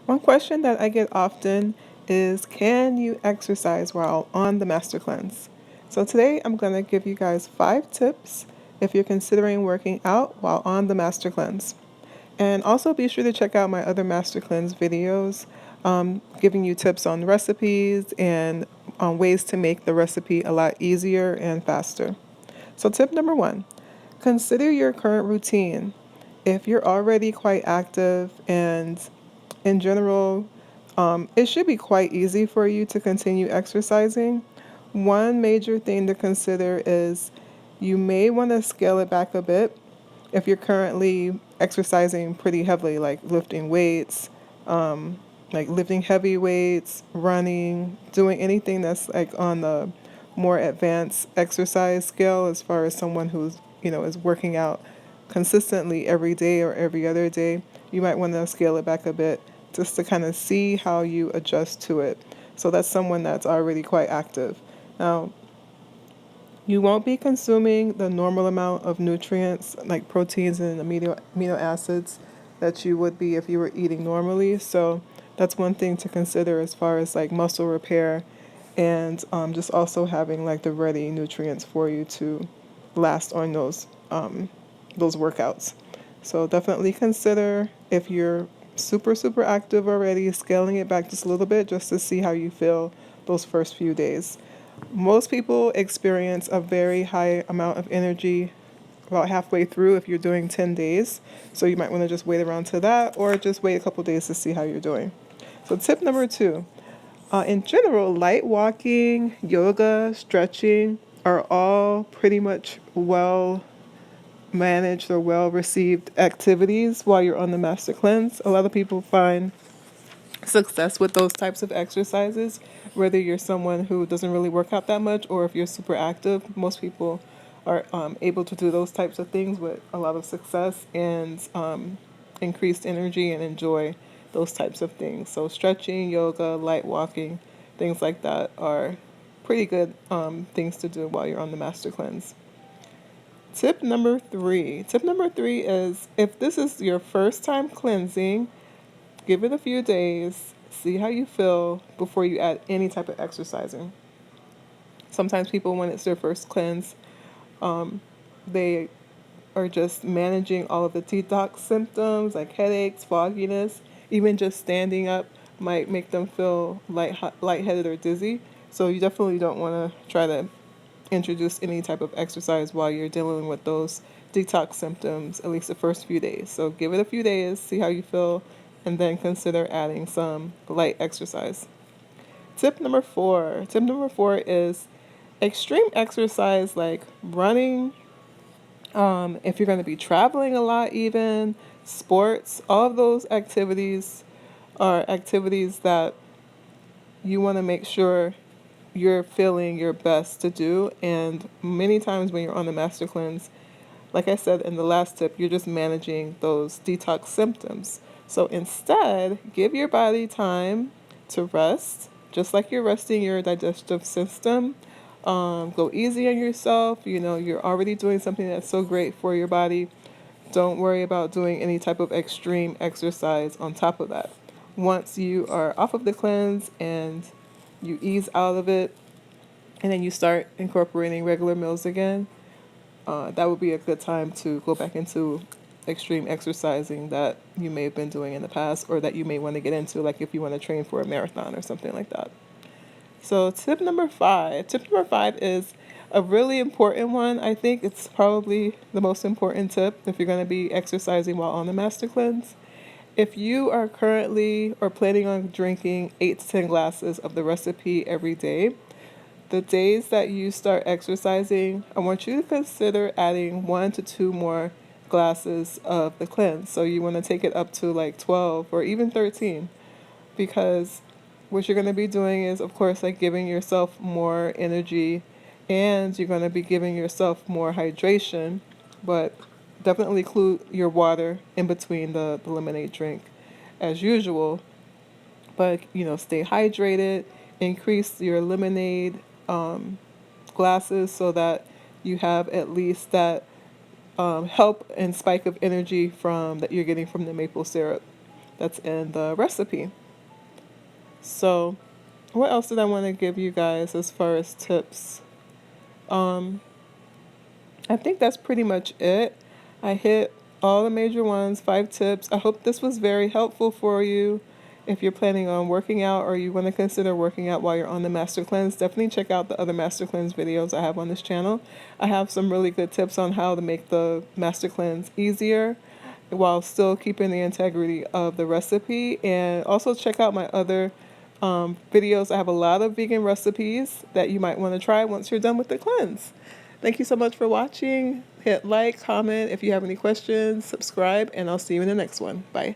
One question that I get often is, can you exercise while on the master cleanse? So today I'm going to give you guys 5 tips if you're considering working out while on the master cleanse. And also be sure to check out my other master cleanse videos, giving you tips on recipes and on ways to make the recipe a lot easier and faster. So tip number 1, consider your current routine. If you're already quite active and in general, it should be quite easy for you to continue exercising. One major thing to consider is you may want to scale it back a bit if you're currently exercising pretty heavily, like lifting weights, like lifting heavy weights, running, doing anything that's like on the more advanced exercise scale as far as someone who's, is working out consistently every day or every other day. You might want to scale it back a bit just to kind of see how you adjust to it. So that's someone that's already quite active. Now, you won't be consuming the normal amount of nutrients like proteins and amino acids that you would be if you were eating normally. So that's one thing to consider as far as like muscle repair and just also having like the ready nutrients for you to last on those workouts. So definitely consider, if you're super active already, scaling it back just a little bit just to see how you feel those first few days. Most people experience a very high amount of energy about halfway through if you're doing 10 days. So you might want to just wait around to that or just wait a couple days to see how you're doing. So tip number 2, in general, light walking, yoga, stretching are all pretty much well managed or well received activities while you're on the master cleanse. A lot of people find success with those types of exercises, whether you're someone who doesn't really work out that much or if you're super active. Most people are able to do those types of things with a lot of success and increased energy and enjoy those types of things. So stretching, yoga, light walking, things like that are pretty good things to do while you're on the master cleanse. Tip number 3. Tip number 3 is, if this is your first time cleansing, give it a few days, see how you feel before you add any type of exercising. Sometimes people, when it's their first cleanse, they are just managing all of the detox symptoms like headaches, fogginess. Even just standing up might make them feel lightheaded or dizzy. So you definitely don't want to try to introduce any type of exercise while you're dealing with those detox symptoms, at least the first few days. So give it a few days, see how you feel, and then consider adding some light exercise. Tip number 4. Tip number 4 is extreme exercise like running. If you're going to be traveling a lot, even sports, all of those activities are activities that you want to make sure you're feeling your best to do. And many times when you're on the master cleanse, like I said in the last tip, you're just managing those detox symptoms. So instead, give your body time to rest, just like you're resting your digestive system. Go easy on yourself. You're already doing something that's so great for your body. Don't worry about doing any type of extreme exercise on top of that. Once you are off of the cleanse and you ease out of it, and then you start incorporating regular meals again, that would be a good time to go back into extreme exercising that you may have been doing in the past or that you may want to get into, like if you want to train for a marathon or something like that. So tip number 5. Tip number 5 is a really important one. I think it's probably the most important tip if you're going to be exercising while on the master cleanse. If you are currently or planning on drinking 8 to 10 glasses of the recipe every day, the days that you start exercising, I want you to consider adding 1 to 2 more glasses of the cleanse. So you want to take it up to like 12 or even 13, because what you're going to be doing is, of course, like giving yourself more energy, and you're going to be giving yourself more hydration, but definitely include your water in between the lemonade drink as usual. But, stay hydrated, increase your lemonade glasses so that you have at least that help and spike of energy from that you're getting from the maple syrup. that's in the recipe. So, what else did I want to give you guys as far as tips? Um, I think that's pretty much it. I hit all the major ones, 5 tips. I hope this was very helpful for you. If you're planning on working out or you want to consider working out while you're on the Master Cleanse, definitely check out the other Master Cleanse videos I have on this channel. I have some really good tips on how to make the Master Cleanse easier while still keeping the integrity of the recipe. And also check out my other videos. I have a lot of vegan recipes that you might want to try once you're done with the cleanse. Thank you so much for watching. Hit like, comment if you have any questions, subscribe, and I'll see you in the next one. Bye.